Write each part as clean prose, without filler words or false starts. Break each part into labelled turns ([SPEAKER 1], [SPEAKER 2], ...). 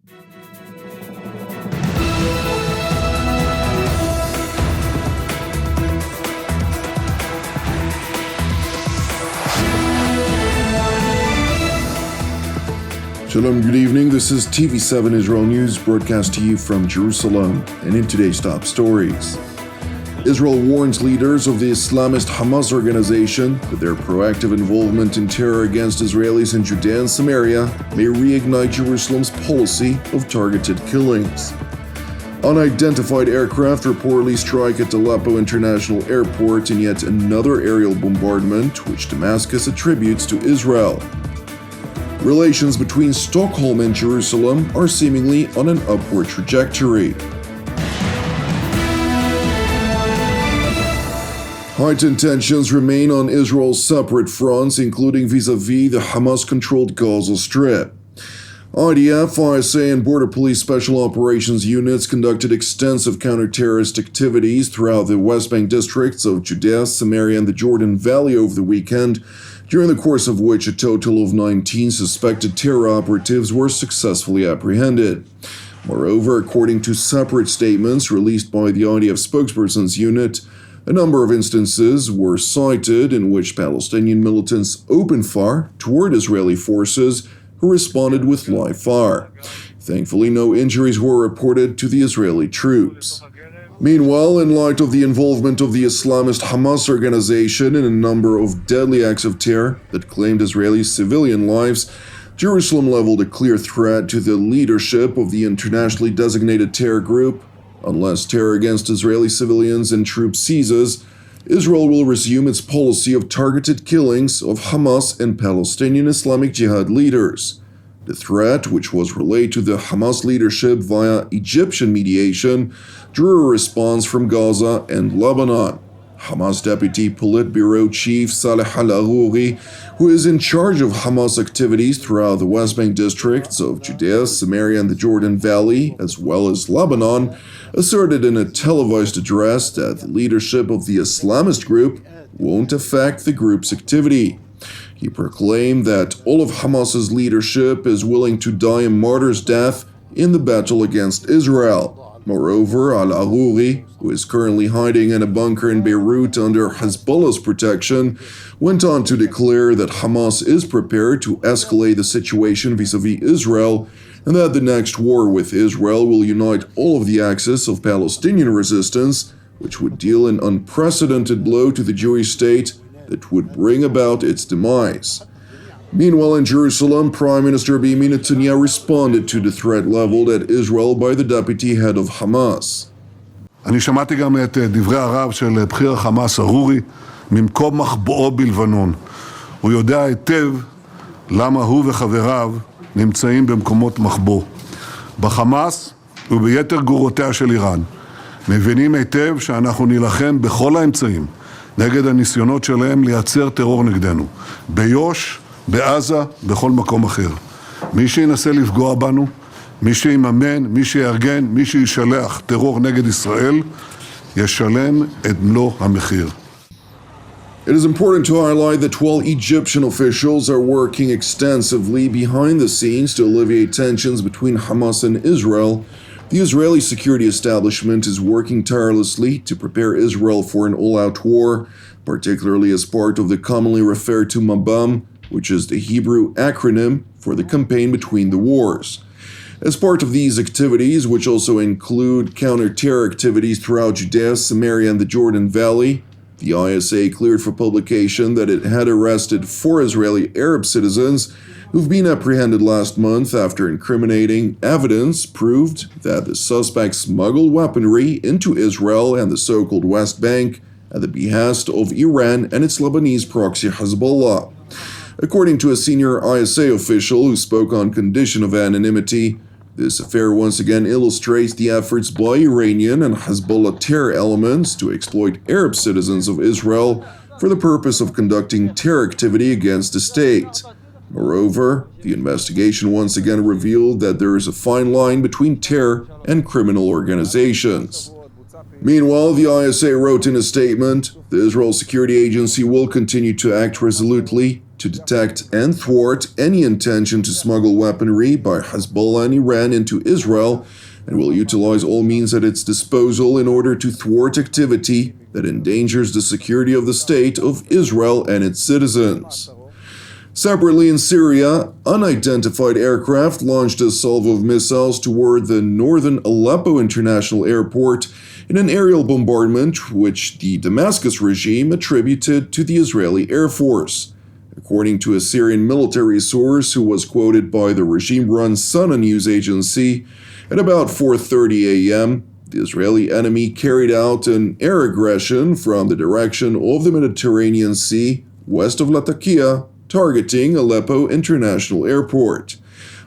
[SPEAKER 1] Shalom, good evening. This is TV7 Israel News broadcast to you from Jerusalem. And in today's top stories, Israel warns leaders of the Islamist Hamas organization that their proactive involvement in terror against Israelis in Judea and Samaria may reignite Jerusalem's policy of targeted killings. Unidentified aircraft reportedly strike at Aleppo International Airport in yet another aerial bombardment, which Damascus attributes to Israel. Relations between Stockholm and Jerusalem are seemingly on an upward trajectory. Heightened tensions remain on Israel's separate fronts, including vis-a-vis the Hamas-controlled Gaza Strip. IDF, ISA, and Border Police Special Operations units conducted extensive counter-terrorist activities throughout the West Bank districts of Judea, Samaria, and the Jordan Valley over the weekend, during the course of which a total of 19 suspected terror operatives were successfully apprehended. Moreover, according to separate statements released by the IDF spokesperson's unit, a number of instances were cited in which Palestinian militants opened fire toward Israeli forces who responded with live fire. Thankfully, no injuries were reported to the Israeli troops. Meanwhile, in light of the involvement of the Islamist Hamas organization in a number of deadly acts of terror that claimed Israeli civilian lives, Jerusalem leveled a clear threat to the leadership of the internationally designated terror group. Unless terror against Israeli civilians and troops ceases, Israel will resume its policy of targeted killings of Hamas and Palestinian Islamic Jihad leaders. The threat, which was relayed to the Hamas leadership via Egyptian mediation, drew a response from Gaza and Lebanon. Hamas Deputy Politburo Chief Saleh al-Arouri, who is in charge of Hamas activities throughout the West Bank districts of Judea, Samaria, and the Jordan Valley, as well as Lebanon, asserted in a televised address that the leadership of the Islamist group won't affect the group's activity. He proclaimed that all of Hamas's leadership is willing to die a martyr's death in the battle against Israel. Moreover, al-Arouri, who is currently hiding in a bunker in Beirut under Hezbollah's protection, went on to declare that Hamas is prepared to escalate the situation vis-a-vis Israel, and that the next war with Israel will unite all of the axis of Palestinian resistance, which would deal an unprecedented blow to the Jewish state that would bring about its demise. Meanwhile, in Jerusalem, Prime Minister Benjamin Netanyahu responded to the threat leveled at Israel by the deputy head of Hamas.
[SPEAKER 2] אני שמעתי גם את דברי הרב של בכיר החמאס ארורי ממקום מחבואו בלבנון. הוא יודע היטב למה הוא וחבריו נמצאים במקומות מחבוא. בחמאס וביתר גרורותיה של איראן מבינים היטב שאנחנו נילחם בכל האמצעים נגד הניסיונות שלהם לייצר טרור נגדנו. ביו"ש, בעזה, בכל מקום אחר. מי שינסה לפגוע בנו, מי שיממן, מי שיארגן, מי שישלח טרור נגד ישראל, ישלם את מלוא המחיר.
[SPEAKER 1] It is important to highlight that while Egyptian officials are working extensively behind the scenes to alleviate tensions between Hamas and Israel, the Israeli security establishment is working tirelessly to prepare Israel for an all-out war, particularly as part of the commonly referred to Mabam, which is the Hebrew acronym for the campaign between the wars. As part of these activities, which also include counter-terror activities throughout Judea, Samaria, and the Jordan Valley, the ISA cleared for publication that it had arrested 4 Israeli Arab citizens who've been apprehended last month after incriminating evidence proved that the suspects smuggled weaponry into Israel and the so-called West Bank at the behest of Iran and its Lebanese proxy Hezbollah. According to a senior ISA official who spoke on condition of anonymity, this affair once again illustrates the efforts by Iranian and Hezbollah terror elements to exploit Arab citizens of Israel for the purpose of conducting terror activity against the state. Moreover, the investigation once again revealed that there is a fine line between terror and criminal organizations. Meanwhile, the ISA wrote in a statement, the Israel Security Agency will continue to act resolutely to detect and thwart any intention to smuggle weaponry by Hezbollah and Iran into Israel, and will utilize all means at its disposal in order to thwart activity that endangers the security of the state of Israel and its citizens. Separately in Syria, unidentified aircraft launched a salvo of missiles toward the northern Aleppo International Airport in an aerial bombardment which the Damascus regime attributed to the Israeli Air Force. According to a Syrian military source who was quoted by the regime-run Sana news agency, at about 4:30 a.m., the Israeli enemy carried out an air aggression from the direction of the Mediterranean Sea west of Latakia, targeting Aleppo International Airport.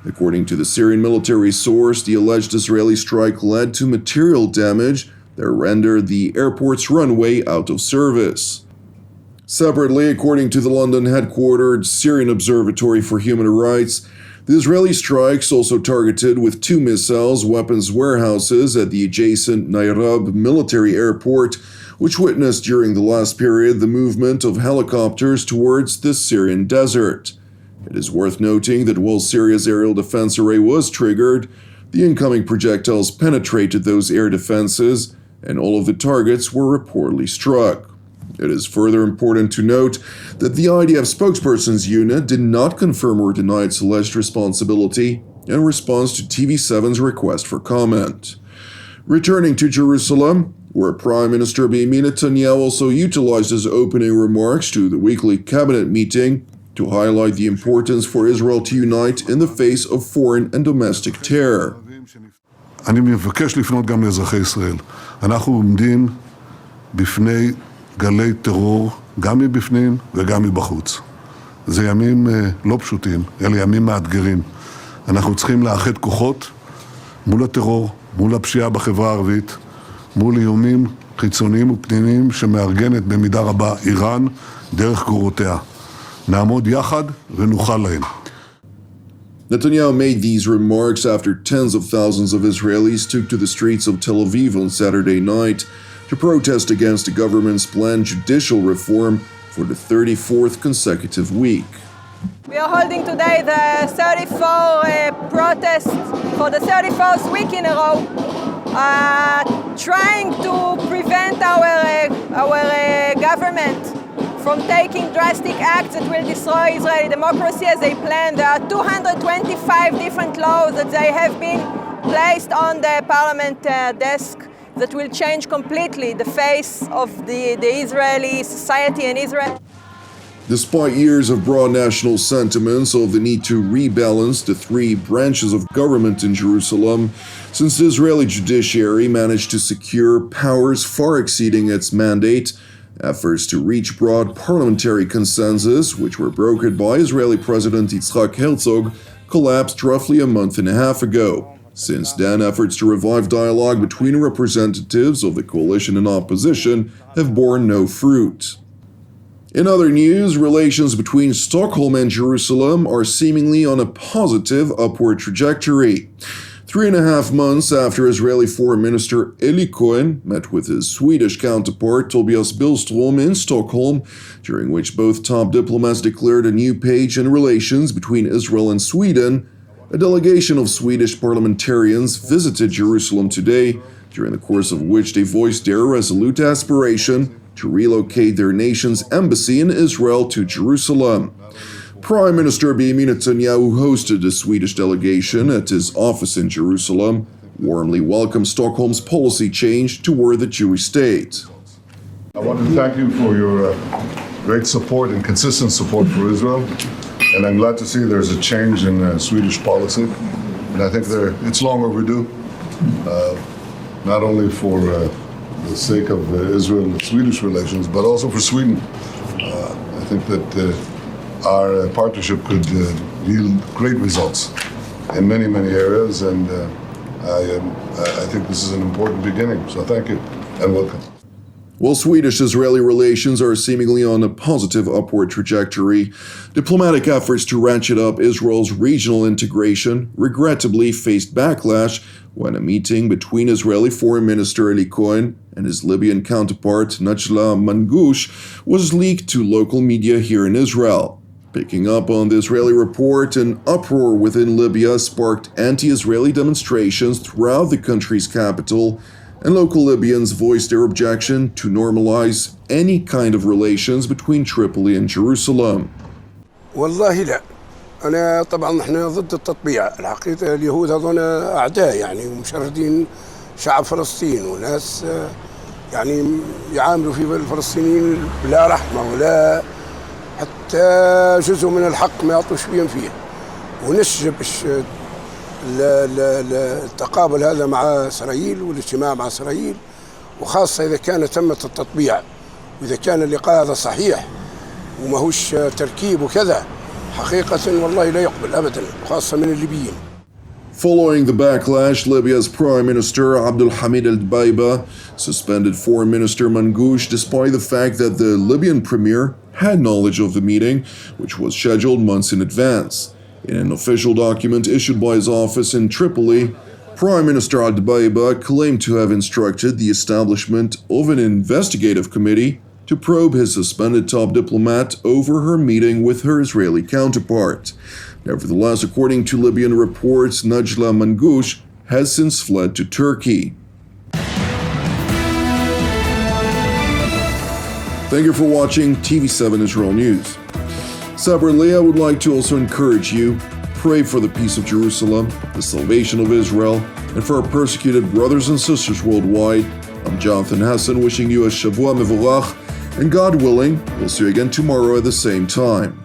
[SPEAKER 1] According to the Syrian military source, the alleged Israeli strike led to material damage that rendered the airport's runway out of service. Separately, according to the London-headquartered Syrian Observatory for Human Rights, the Israeli strikes also targeted with 2 missiles weapons warehouses at the adjacent Nairab military airport, which witnessed during the last period the movement of helicopters towards the Syrian desert. It is worth noting that while Syria's aerial defense array was triggered, the incoming projectiles penetrated those air defenses, and all of the targets were reportedly struck. It is further important to note that the IDF spokesperson's unit did not confirm or deny its alleged responsibility in response to TV7's request for comment. Returning to Jerusalem, where Prime Minister Benjamin Netanyahu also utilized his opening remarks to the weekly cabinet meeting to highlight the importance for Israel to unite in the face of foreign and domestic terror.
[SPEAKER 2] אני מבקש לפנות גם לאזרחי ישראל. אנחנו עומדים בפני גלי טרור, גם מבפנים וגם מבחוץ. זה ימים לא פשוטים, אלה ימים מאתגרים. אנחנו צריכים לאחד כוחות מול הטרור, מול הפשיעה בחברה הערבית, מול איומים חיצוניים ופנימיים שמארגנת במידה רבה איראן דרך גרורותיה. נעמוד יחד ונוכל להם.
[SPEAKER 1] Netanyahu made these remarks after tens of thousands of Israelis took to the streets of Tel Aviv on Saturday night to protest against the government's planned judicial reform for the 34th consecutive week.
[SPEAKER 3] We are holding today the 34 protests for the 34th week in a row, trying to prevent our government from taking drastic acts that will destroy Israeli democracy as they plan. There are 225 different laws that they have been placed on the parliament desk that will change completely the face of the Israeli society in Israel.
[SPEAKER 1] Despite years of broad national sentiments of the need to rebalance the 3 branches of government in Jerusalem, since the Israeli judiciary managed to secure powers far exceeding its mandate, efforts to reach broad parliamentary consensus, which were brokered by Israeli President Yitzhak Herzog, collapsed roughly a month and a half ago. Since then, efforts to revive dialogue between representatives of the coalition and opposition have borne no fruit. In other news, relations between Stockholm and Jerusalem are seemingly on a positive upward trajectory. 3.5 months after Israeli Foreign Minister Eli Cohen met with his Swedish counterpart Tobias Billström in Stockholm, during which both top diplomats declared a new page in relations between Israel and Sweden, a delegation of Swedish parliamentarians visited Jerusalem today, during the course of which they voiced their resolute aspiration to relocate their nation's embassy in Israel to Jerusalem. Prime Minister Benjamin Netanyahu hosted the Swedish delegation at his office in Jerusalem, warmly welcomed Stockholm's policy change toward the Jewish state.
[SPEAKER 2] I want to thank you for your great support and consistent support for Israel. And I'm glad to see there's a change in Swedish policy. And I think it's long overdue, not only for the sake of Israel and Swedish relations, but also for Sweden. I think that our partnership could yield great results in many, many areas, and I think this is an important beginning. So thank you and welcome.
[SPEAKER 1] While Swedish-Israeli relations are seemingly on a positive upward trajectory, diplomatic efforts to ratchet up Israel's regional integration regrettably faced backlash when a meeting between Israeli Foreign Minister Eli Cohen and his Libyan counterpart Najla Mangoush was leaked to local media here in Israel. Picking up on the Israeli report, an uproar within Libya sparked anti-Israeli demonstrations throughout the country's capital, and local Libyans voiced their objection to normalize any kind of relations between Tripoli and Jerusalem.
[SPEAKER 4] والله لا، أنا طبعا نحن ضد التطبيع، الحقيقة اليهود هذول أعداء يعني ومشردين شعب فلسطين وناس يعني يعاملوا في الفلسطينيين بلا رحمة ولا حتى جزء من الحق ما يعطوش بهم فيه، ونشجب التقابل هذا مع إسرائيل والاجتماع مع إسرائيل، وخاصة إذا كان تمت التطبيع وإذا كان اللقاء هذا صحيح وماهوش تركيب وكذا، حقيقة والله لا يقبل أبدا، خاصة من الليبيين.
[SPEAKER 1] Following the backlash, Libya's Prime Minister Abdulhamid al-Dbeiba suspended Foreign Minister Mangoush despite the fact that the Libyan premier had knowledge of the meeting, which was scheduled months in advance. In an official document issued by his office in Tripoli, Prime Minister al-Dbeiba claimed to have instructed the establishment of an investigative committee to probe his suspended top diplomat over her meeting with her Israeli counterpart. Nevertheless, according to Libyan reports, Najla Mangoush has since fled to Turkey. Thank you for watching TV7 Israel News. Separately, I would like to also encourage you, pray for the peace of Jerusalem, the salvation of Israel, and for our persecuted brothers and sisters worldwide. I'm Jonathan Hassan, wishing you a Shavua Mevorach, and God willing, we'll see you again tomorrow at the same time.